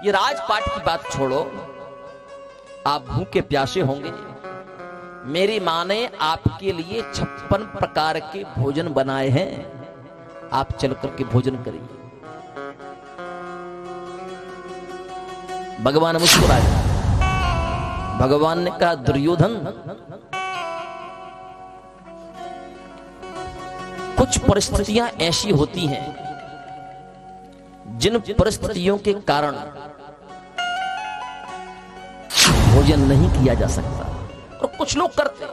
ये राजपाट की बात छोड़ो, आप भूखे प्यासे होंगे, मेरी माँ ने आपके लिए 56 प्रकार के भोजन बनाए हैं, आप चल करके भोजन करिए। भगवान मुस्कुराए। भगवान ने कहा, दुर्योधन, कुछ परिस्थितियां ऐसी होती हैं जिन परिस्थितियों के कारण भोजन नहीं किया जा सकता, और कुछ लोग करते हैं।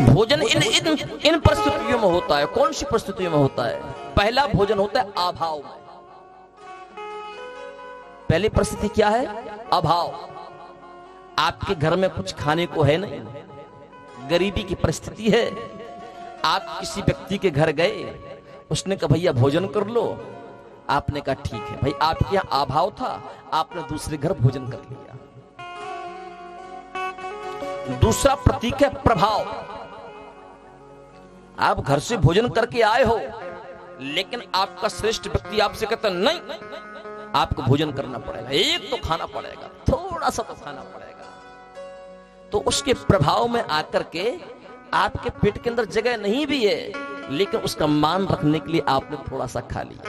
भोजन इन परिस्थितियों में होता है। कौन सी परिस्थितियों में होता है? पहला भोजन होता है अभाव में। पहली परिस्थिति क्या है? अभाव। आपके घर में कुछ खाने को है नहीं, गरीबी की परिस्थिति है। आप किसी व्यक्ति के घर गए, उसने कहा भैया भोजन कर लो, आपने कहा ठीक है भाई। आपके यहां अभाव था, आपने दूसरे घर भोजन कर लिया। दूसरा प्रतीक है प्रभाव। आप घर से भोजन करके आए हो, लेकिन आपका श्रेष्ठ व्यक्ति आपसे कहता नहीं, आपको भोजन करना पड़ेगा, एक तो खाना पड़ेगा, थोड़ा सा तो खाना पड़ेगा। तो उसके प्रभाव में आकर के आपके पेट के अंदर जगह नहीं भी है, लेकिन उसका मान रखने के लिए आपने थोड़ा सा खा लिया।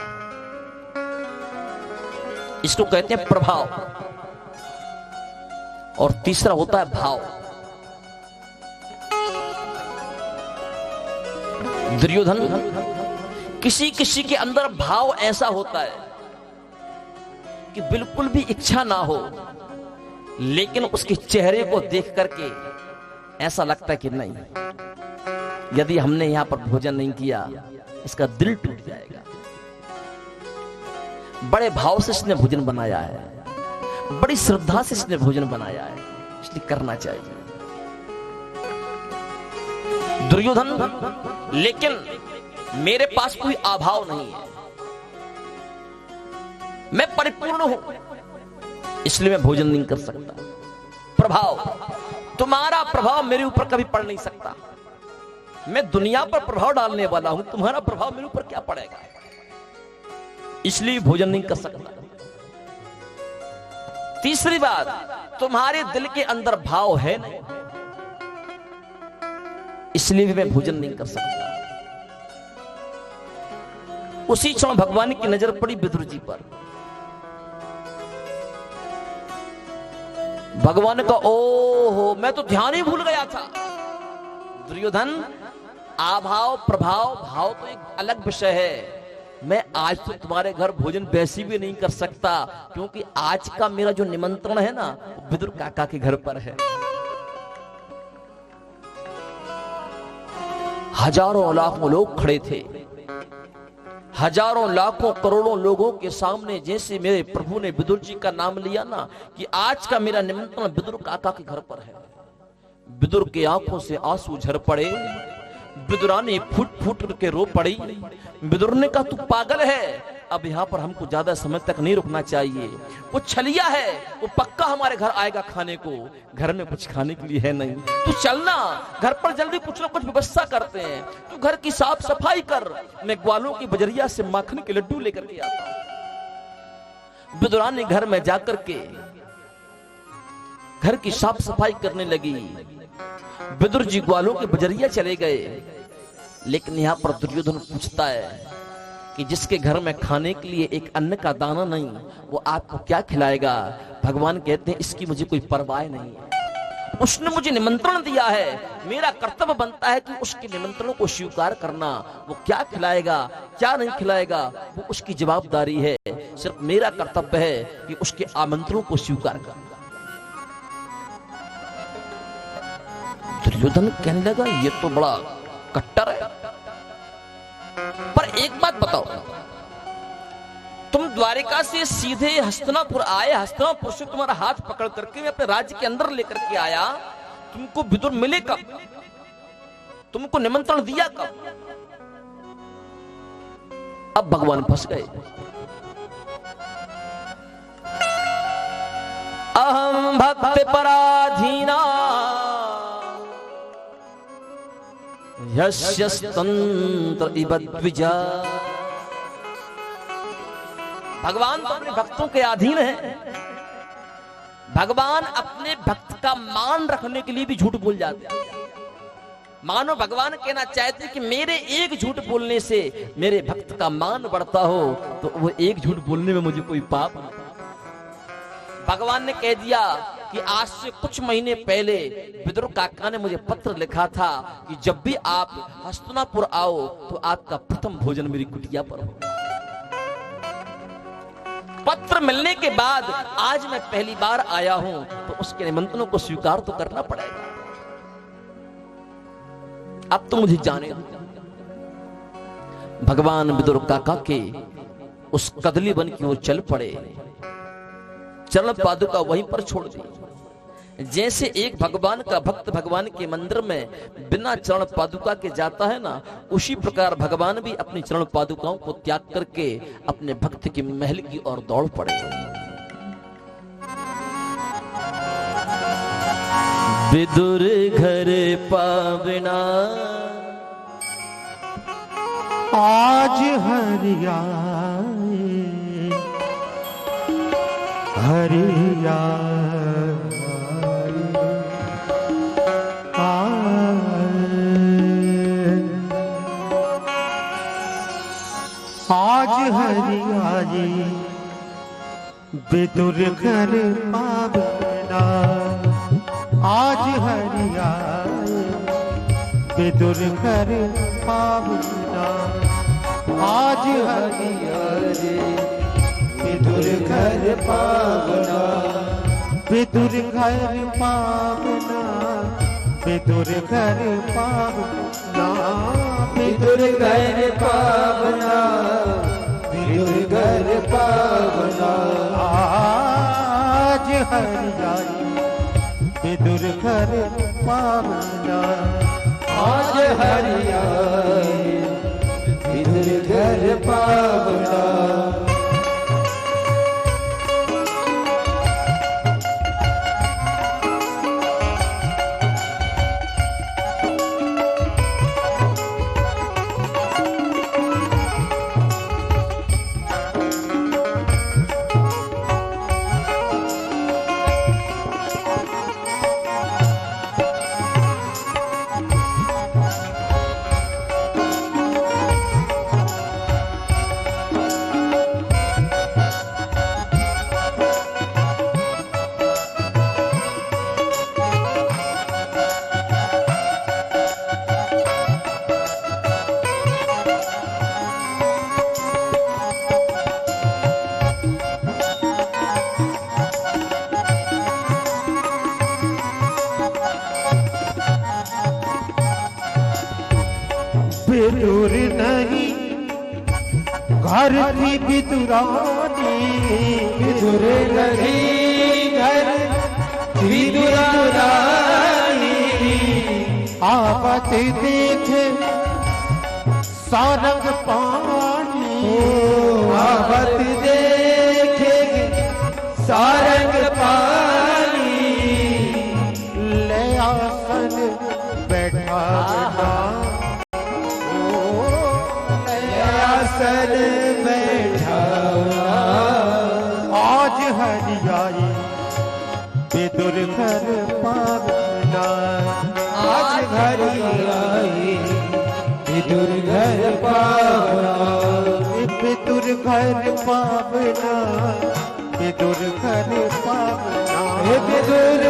इसको कहते हैं प्रभाव। और तीसरा होता है भाव। दुर्योधन, किसी किसी के अंदर भाव ऐसा होता है कि बिल्कुल भी इच्छा ना हो, लेकिन उसके चेहरे को देख करके ऐसा लगता है कि नहीं, यदि हमने यहां पर भोजन नहीं किया, इसका दिल टूट जाएगा। बड़े भाव से इसने भोजन बनाया है, बड़ी श्रद्धा से इसने भोजन बनाया है, इसलिए करना चाहिए। दुर्योधन, लेकिन मेरे पास कोई अभाव नहीं है, मैं परिपूर्ण हूं, इसलिए मैं भोजन नहीं कर सकता। प्रभाव, तुम्हारा प्रभाव मेरे ऊपर कभी पड़ नहीं सकता। मैं दुनिया पर प्रभाव डालने वाला हूं, तुम्हारा प्रभाव मेरे ऊपर क्या पड़ेगा, इसलिए भोजन नहीं कर सकता। तीसरी बात, तुम्हारे दिल के अंदर भाव है नहीं, इसलिए भी मैं भोजन नहीं कर सकता। उसी क्षण भगवान की नजर पड़ी विदुर जी पर। भगवान का ओहो, मैं तो ध्यान ही भूल गया था। दुर्योधन, अभाव प्रभाव भाव तो एक अलग विषय है। मैं आज तो तुम्हारे घर भोजन वैसी भी नहीं कर सकता, क्योंकि आज का मेरा जो निमंत्रण है ना, विदुर काका के घर पर है। हजारों लाखों लोग खड़े थे, हजारों लाखों करोड़ों लोगों के सामने जैसे मेरे प्रभु ने विदुर जी का नाम लिया ना, कि आज का मेरा निमंत्रण विदुर काका के घर पर है। विदुर के आंखों से आंसू झर पड़े, विदुरानी फूट फूट करके रो पड़ी। विदुर ने कहा, तू पागल है, अब यहाँ पर हमको ज्यादा समय तक नहीं रुकना चाहिए। वो छलिया है, वो पक्का हमारे घर आएगा खाने को, घर में कुछ खाने के लिए है नहीं। तू चलना, घर पर जल्दी कुछ ना कुछ व्यवस्था करते हैं, तू घर की साफ सफाई कर, मैं ग्वालों की बजरिया से माखन के लड्डू लेकर के आता हूं। विदुरानी घर में जाकर के घर की साफ सफाई करने लगी। विदुर जी ग्वालों के बजरिया चले गए, लेकिन यहां पर दुर्योधन पूछता है कि जिसके घर में खाने के लिए एक अन्न का दाना नहीं, वो आपको क्या खिलाएगा? भगवान कहते हैं, इसकी मुझे कोई परवाह नहीं है। उसने मुझे निमंत्रण दिया है, मेरा कर्तव्य बनता है कि उसके निमंत्रणों को स्वीकार करना। वो क्या खिलाएगा क्या नहीं खिलाएगा, वो उसकी जवाबदारी है। सिर्फ मेरा कर्तव्य है कि उसके आमंत्रणों को स्वीकार करना। दुर्योधन कहने लगा, ये तो बड़ा कट्टर है। पर एक बात बताओ, तुम द्वारिका से सीधे हस्तिनापुर आए, हस्तिनापुर से तुम्हारा हाथ पकड़ करके मैं अपने राज्य के अंदर लेकर के आया, तुमको विदुर मिले कब? तुमको निमंत्रण दिया कब? अब भगवान फंस गए। अहम भक्त पराधीना यस्यस्तंत्र इव द्विजा भगवान तो अपने भक्तों के अधीन है। भगवान अपने भक्त का मान रखने के लिए भी झूठ बोल जाते हैं। मानो भगवान कहना चाहते कि मेरे एक झूठ बोलने से मेरे भक्त का मान बढ़ता हो, तो वो एक झूठ बोलने में मुझे कोई पाप नहीं। भगवान ने कह दिया कि आज से कुछ महीने पहले विदुर काका ने मुझे पत्र लिखा था कि जब भी आप हस्तिनापुर आओ तो आपका प्रथम भोजन मेरी कुटिया पर हो। पत्र मिलने के बाद आज मैं पहली बार आया हूं, तो उसके निमंत्रणों को स्वीकार तो करना पड़ेगा। अब तो मुझे जाने दो। भगवान विदुर काका के उस कदली वन की ओर चल पड़े, चरण पादुका वहीं पर छोड़ दी। जैसे एक भगवान का भक्त भगवान के मंदिर में बिना चरण पादुका के जाता है ना, उसी प्रकार भगवान भी अपनी चरण पादुकाओं को त्याग करके अपने भक्त के महल की ओर दौड़ पड़े। विदुर घर पावना आज हरिया हरिया आज हरिया विदुर घर पावना आज हरिया विदुर घर पावना आज हरिया विदुर घर पावना विदुर घर पावना विदुर घर पावना विदुर घर पावना विदुर घर पावना आज हरिया विदुर घर पावना आज हरिया विदुर घर पावना। विदुर नहीं घर थी विदुरानी विदुर नहीं घर विदुरानी आवत देखे सारंग पानी आवत देखे सारंग पानी ले आसन बैठा आसन बैठा आज हरियाई विदुर घर पावना आज हरियाई विदुर घर पावना विदुर घर पावना विदुर घर पावना विदुर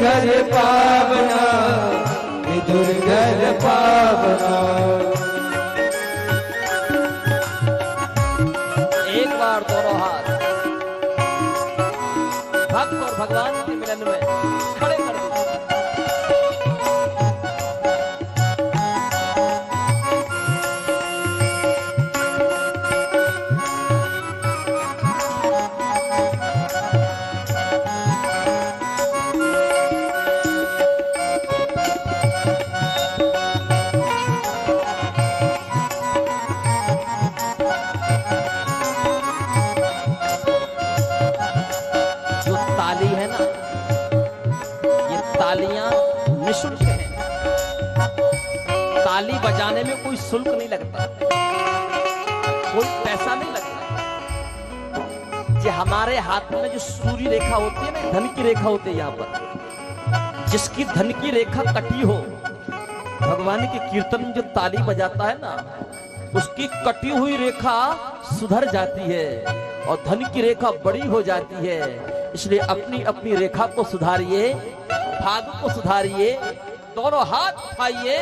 घर पावना विदुर घर पावना। दोनों हाथ भक्त और भगवान के मिलन में खड़े कर निःशुल्क है। ताली बजाने में कोई शुल्क नहीं लगता, कोई पैसा नहीं लगता। जो हमारे हाथ में जो सूर्य रेखा होती है ना, धन की रेखा होती है, यहाँ पर जिसकी धन की रेखा कटी हो, भगवान के कीर्तन में जो ताली बजाता है ना, उसकी कटी हुई रेखा सुधर जाती है और धन की रेखा बड़ी हो जाती है। इसलिए अपनी अपनी रेखा को सुधारिए, भाग को सुधारिए, दोनों हाथ उठाइए,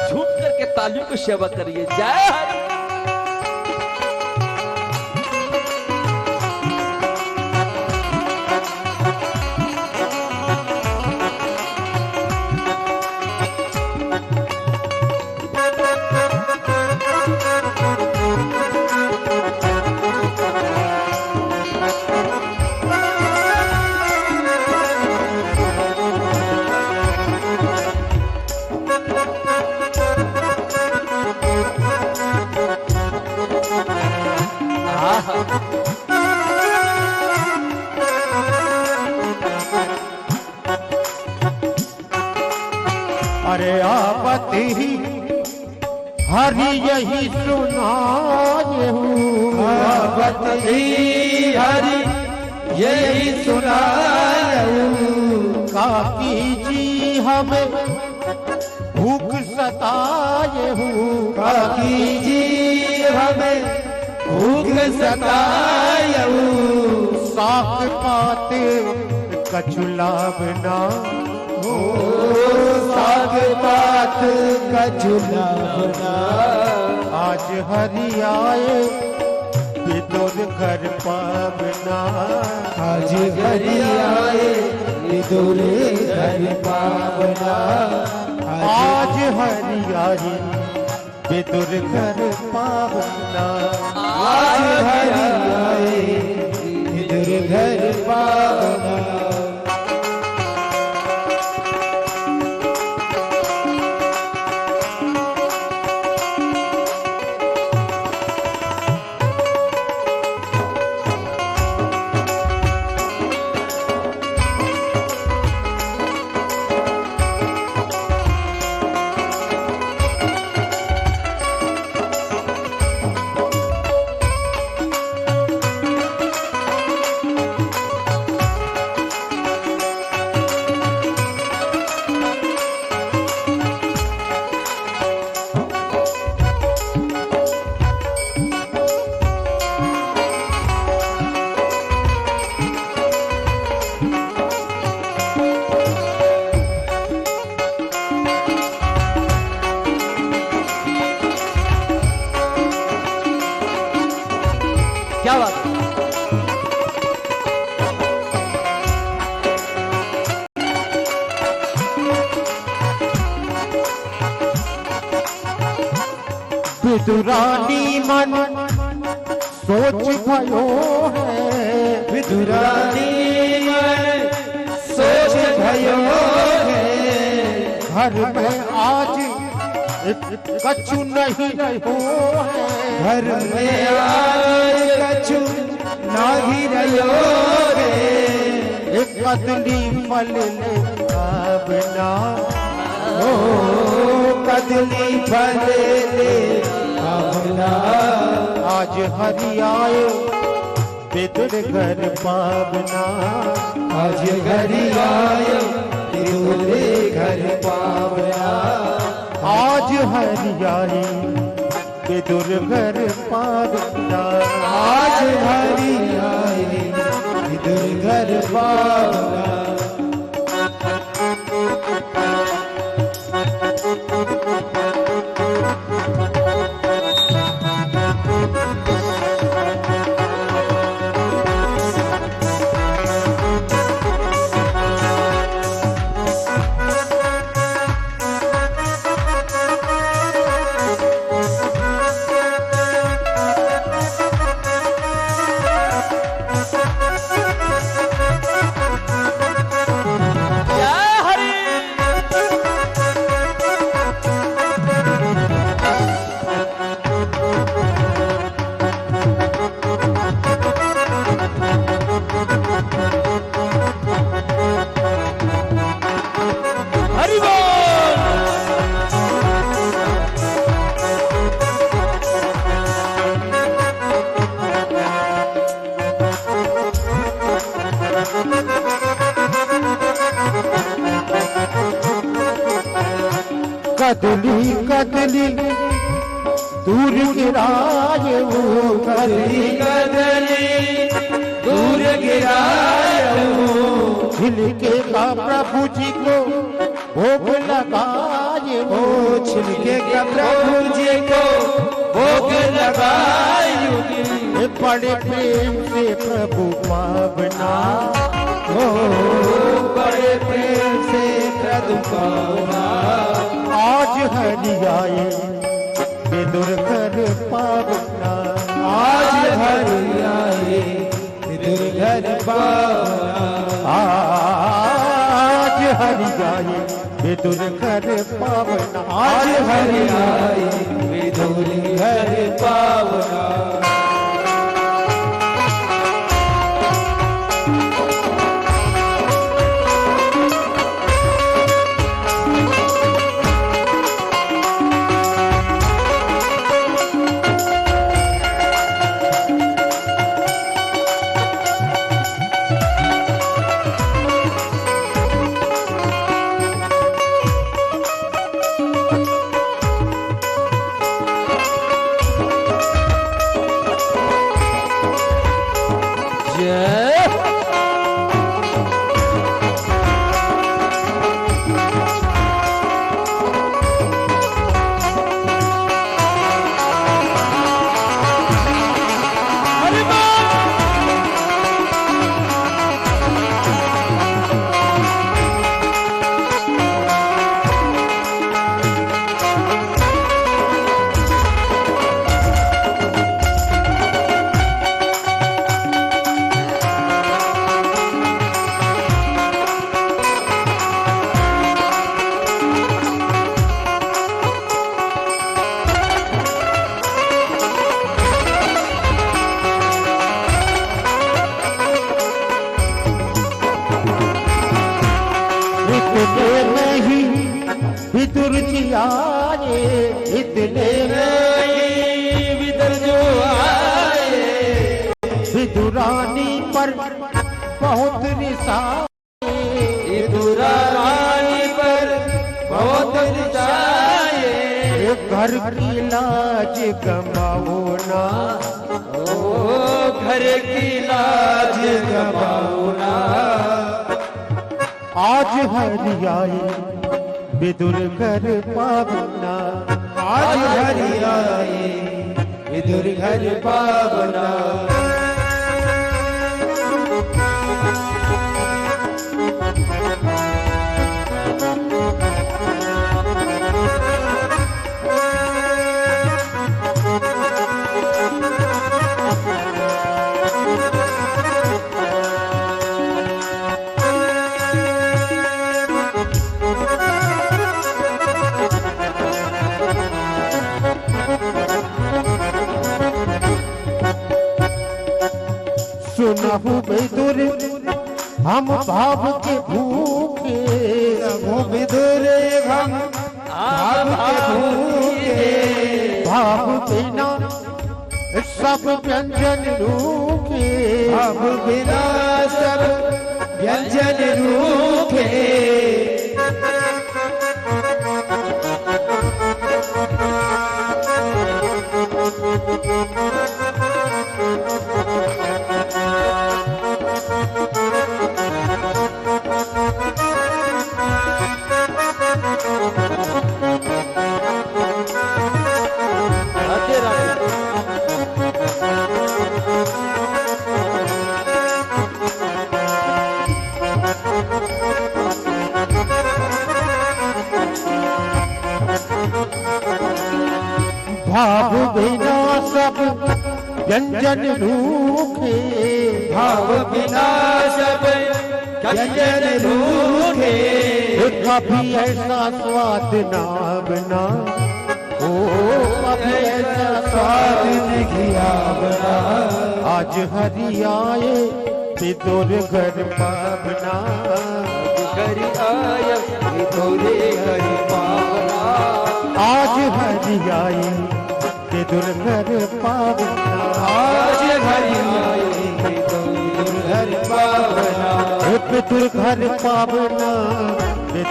झूठ करके तालियों की सेवा करिए। जय हरि। अरे आपत ही हरि यही सुनाए हूँ, आपत ही हरि यही सुनाए हूँ। काकी जी हमें भूख सताए हूँ, काकी जी हमें भूख सताए हूँ। साख पाते कछुलावना, साग पात कछुलावना। आज हरि आए विदुर घर पावना, आज हरि आए विदुर घर पावना। आज हरि आए विदुर घर पावना, आज हरि आए विदुर घर पावना। क्या बात है? विदुरानी मन सोच भयो है, विदुरानी मन सोच भयो है। घर में आज कछु नहीं रहो है, घर में आज कछु नहीं रहो रे। एक कदली फल ले आवना, ओ कदली फल ले आवना। आज हरि आए विदुर घर पावना, आज हरि आए विदुर घर पावना। आज हरि आए विदुर घर पावना, आज हरि आए विदुर घर पावना। कदली कदली दूर गिराए वो कदली कदली दूर गिराए वो छिलके का प्रभु जी को भोग लगाए वो छिलके का प्रभु जी को भोग लगाए बड़े प्रेम से प्रभु पावना हो बड़े प्रेम से प्रभु पावना आज हरि आए विदुर घर पावना आज हरि आए विदुर घर पावना आज हरि आए विदुर घर पावना आज हरि आए विदुर घर पावना विदुर जी आए इतने नहीं विदुर जो आए विदुरानी पर बहुत निशाए विदुरानी पर बहुत निशाए घर की लाज गमाओ ना ओ घर की लाज गवाओ ना आज हरि आए विदुर घर पावना आज हरि आए विदुर घर पावना सुनहु विदुर हम भाव के भूखे विदुर हम भाव के भूखे भाव बिना सब व्यंजन रूखे भाव बिना सब व्यंजन रूखे भाव बिना सब व्यंजन रूखे भाव बिना सब व्यंजन रूखे कभी ऐसा स्वाद ना बना ओ कभी ऐसा स्वाद नहीं आवना आज हरि आए विदुर घर पावना घर आया विदुर घर पावना आज हरि आए विदुर घर पावना आज हरि आए विदुर घर पावना विदुर घर पावना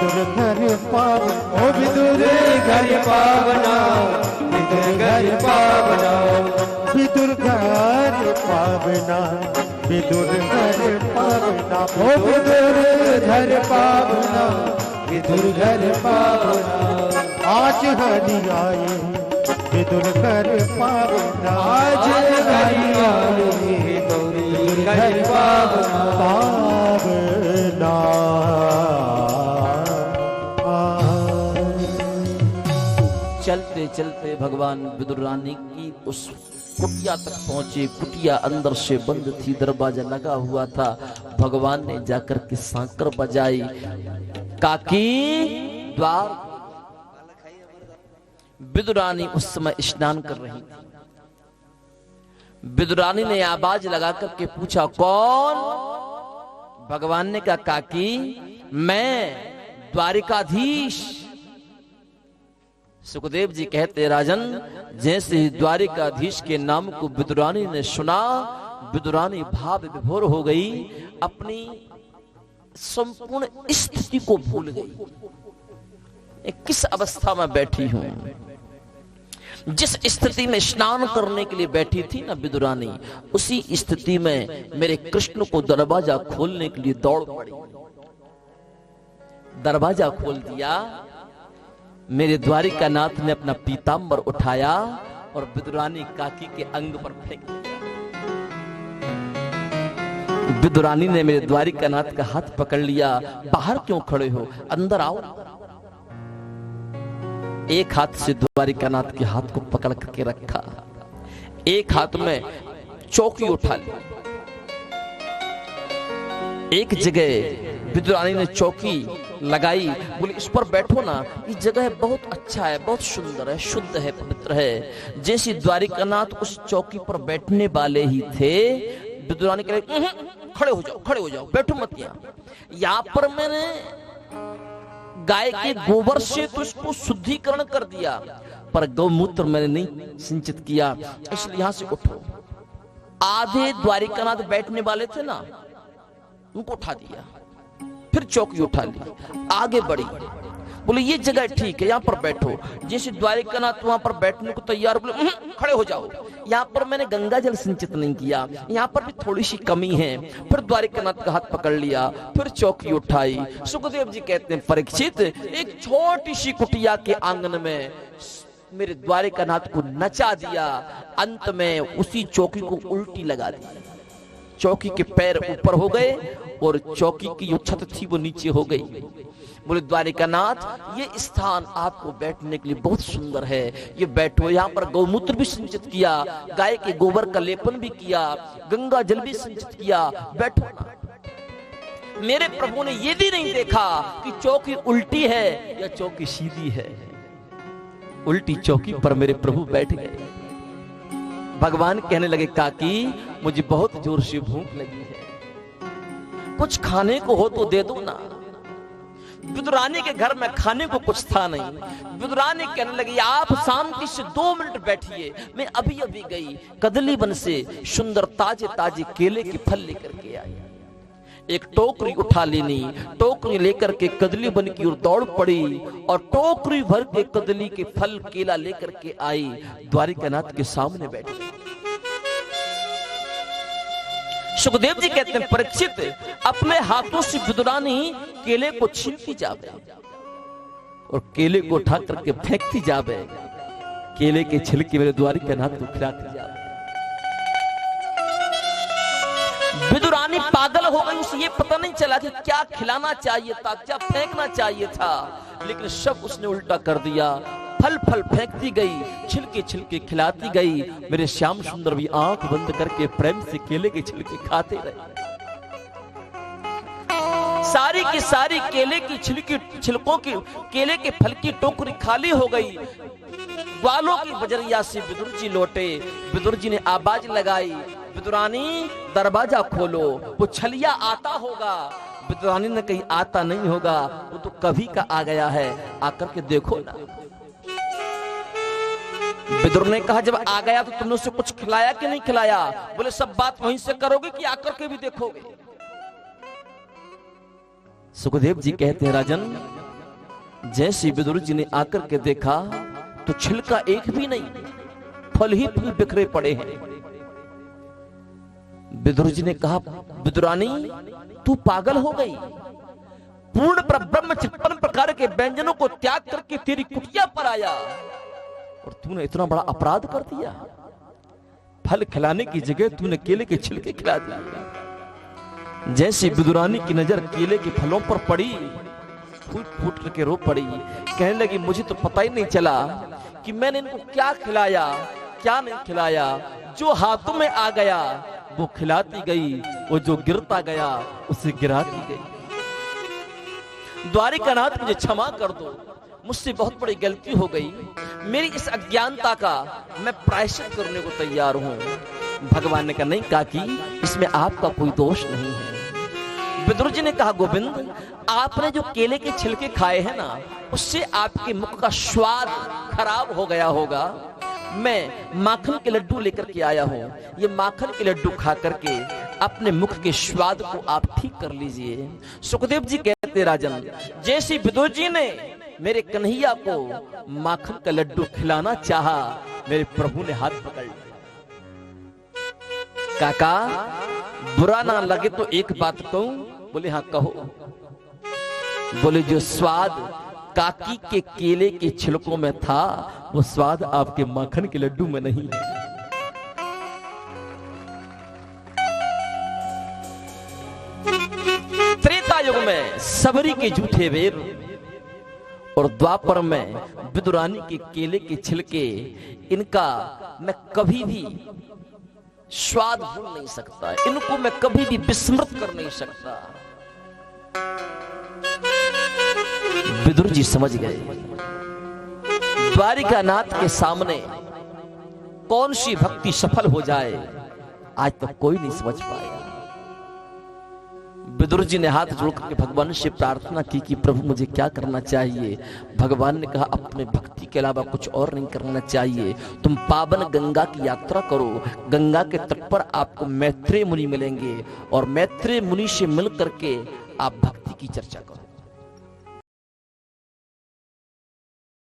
विदुर घर पावन, ओ विदुर घर पावना, विदुर घर पावना, विदुर घर पावना, विदुर घर पावना, ओ विदुर घर पावना, विदुर घर पावना। आज हरि आए विदुर घर पावना, आज हरि आए गौरी घर पावना, पावना। चलते चलते भगवान विदुर रानी की उस कुटिया तक पहुंचे। कुटिया अंदर से बंद थी, दरवाजा लगा हुआ था। भगवान ने जाकर के सांकर बजाई, काकी द्वार। विदुर रानी उस समय स्नान कर रही थी। विदुर रानी ने आवाज लगा करके पूछा, कौन? भगवान ने कहा, काकी मैं द्वारिकाधीश। सुखदेव जी कहते, राजन जैसे ही द्वारिकाधीश के नाम को विदुर रानी ने सुना, विदुर रानी भाव विभोर हो गई, अपनी संपूर्ण स्थिति को भूल गई। किस अवस्था में बैठी हूं? जिस स्थिति में स्नान करने के लिए बैठी थी ना विदुर रानी, उसी स्थिति में मेरे कृष्ण को दरवाजा खोलने के लिए दौड़ पड़ी। दरवाजा खोल दिया। मेरे द्वारिकानाथ ने अपना पीतांबर उठाया और विदुर रानी काकी के अंग पर फेंक दिया। विदुर रानी ने मेरे द्वारिकानाथ का हाथ पकड़ लिया। बाहर क्यों खड़े हो, अंदर आओ। एक हाथ से द्वारिकानाथ के हाथ को पकड़ करके रखा, एक हाथ में चौकी उठा ली। एक जगह विदुर रानी ने चौकी लगाई, बोली इस पर बैठो ना, ये जगह बहुत अच्छा है, बहुत सुंदर है, शुद्ध है, पवित्र है। जैसे द्वारिकानाथ उस चौकी पर बैठने वाले ही थे, विदुर रानी कह रहे, खड़े हो जाओ, खड़े हो जाओ, बैठो मत। यहाँ पर मैंने गाय के गोबर से तो इसको शुद्धिकरण कर दिया, पर गौमूत्र मैंने नहीं सिंचित किया, इसलिए यहां से उठो। आधे द्वारिकानाथ बैठने वाले थे ना, उनको उठा दिया, फिर चौकी उठा ली, आगे बढ़ी, बोले ये जगह ठीक है, यहाँ पर बैठो। जैसे द्वारिकानाथ वहां पर बैठने को तैयार, बोले खड़े हो जाओ, यहाँ पर मैंने गंगा जल सिंचित नहीं किया, यहाँ पर भी थोड़ी सी कमी है। फिर द्वारिकानाथ का हाथ पकड़ लिया, फिर चौकी उठाई। सुखदेव जी कहते हैं, परीक्षित एक छोटी सी कुटिया के आंगन में मेरे द्वारिकानाथ को नचा दिया। अंत में उसी चौकी को उल्टी लगा दी, चौकी के पैर ऊपर हो गए और चौकी की जो छत थी वो नीचे हो गई। बोले द्वारिकानाथ, ये स्थान आपको बैठने के लिए बहुत सुंदर है, ये बैठो। यहाँ पर गौमूत्र भी सिंचित किया, गाय के गोबर का लेपन भी किया, गंगा जल भी सिंचित किया, बैठो ना। मेरे प्रभु ने ये भी नहीं देखा कि चौकी उल्टी है या चौकी सीधी है। उल्टी चौकी पर मेरे प्रभु बैठ गए। भगवान कहने लगे, काकी मुझे बहुत जोर से भूख लगी है, कुछ खाने को हो तो दे दो ना। विदुर रानी के घर में खाने को कुछ था नहीं। विदुर रानी कहने लगी, आप शांति से 2 मिनट बैठिए, मैं अभी अभी गई कदली वन से सुंदर ताजे ताजे केले के फल लेकर के आई। एक टोकरी उठा लेनी, टोकरी लेकर के कदली बन की ओर दौड़ पड़ी और टोकरी भर के कदली के फल केला लेकर के आई, द्वारिकानाथ के सामने बैठी। सुखदेव जी कहते हैं, परीक्षित अपने हाथों से विदुर रानी केले को छीनती जावे और केले को उठा करके फेंकती जावे, केले के छिलके मेरे द्वारिकानाथ को खिलाती जावे। विदुर रानी पागल हो गई, उसे ये पता नहीं चला कि क्या खिलाना चाहिए था, क्या फेंकना चाहिए था, लेकिन सब उसने उल्टा कर दिया। फल फल फेंकती गई, छिलके छिलके खिलाती गई। मेरे श्याम सुंदर भी आंख बंद करके प्रेम से केले के छिलके खाते रहे। सारी की सारी केले की छिलकों की केले के फल की टोकरी खाली हो गई। ग्वालों की बजरिया से विदुर जी लौटे। विदुर जी ने आवाज लगाई, विदुर रानी दरवाजा खोलो, वो छलिया आता होगा। विदुर रानी ने कही, आता नहीं होगा, वो तो कभी का आ गया है, आकर के देखो ना। विदुर ने कहा, जब आ गया तो तुमने उसे कुछ खिलाया कि नहीं खिलाया? बोले, सब बात वहीं से करोगे कि आकर के भी देखोगे? सुखदेव जी कहते हैं, राजन जैसे विदुर जी ने आकर के देखा तो छिलका एक भी नहीं, फल ही फल बिखरे पड़े हैं। विदुर जी ने कहा, विदुरानी तू पागल हो गई, पूर्ण पर ब्रह्म 56 प्रकार के व्यंजनों को त्याग करके तेरी कुटिया पर आया और तूने इतना बड़ा अपराध कर दिया। फल खिलाने की जगह तूने केले के छिलके खिला दिए। जैसे विदुरानी की नजर केले के फलों पर पड़ी, फूट फूट करके रो पड़ी, कहने लगी मुझे तो पता ही नहीं चला कि मैंने इनको क्या खिलाया क्या नहीं खिलाया। जो हाथों में आ गया वो खिलाती गई, वो जो गिरता गया उसे गिराती गई। द्वारिकानाथ मुझे क्षमा कर दो, मुझसे बहुत बड़ी गलती हो गई, मेरी इस अज्ञानता का मैं प्रायश्चित करने को तैयार हूं। भगवान ने कहा नहीं काकी, इसमें आपका कोई दोष नहीं है। विदुर जी ने कहा गोविंद, आपने जो केले के छिलके खाए हैं ना, उससे आपके मुख का स्वाद खराब हो गया होगा। मैं माखन के लड्डू लेकर के आया हूं, ये माखन के लड्डू खा करके अपने मुख के स्वाद को आप ठीक कर लीजिए। सुखदेव जी कहते राजन, जैसे विदुर जी ने मेरे कन्हैया को माखन का लड्डू खिलाना चाहा, मेरे प्रभु ने हाथ पकड़ लिया। काका बुरा ना लगे तो एक बात कहूं? बोले हाँ कहो। बोले जो स्वाद काकी के केले के छिलकों में था, वो स्वाद आपके माखन के लड्डू में नहीं है। त्रेता युग में सबरी के जूठे वेर और द्वापर में विदुरानी के केले के छिलके, इनका मैं कभी भी स्वाद भूल नहीं सकता, इनको मैं कभी भी विस्मृत कर नहीं सकता। विदुर जी समझ गए द्वारिकानाथ के सामने कौन सी भक्ति सफल हो जाए, आज तक कोई नहीं समझ पाया। विदुर जी ने हाथ जोड़ करके भगवान से प्रार्थना की कि प्रभु मुझे क्या करना चाहिए। भगवान ने कहा अपने भक्ति के अलावा कुछ और नहीं करना चाहिए, तुम पावन गंगा की यात्रा करो। गंगा के तट पर आपको मैत्रेय मुनि मिलेंगे और मैत्रेय मुनि से मिल करके आप भक्ति की चर्चा करो।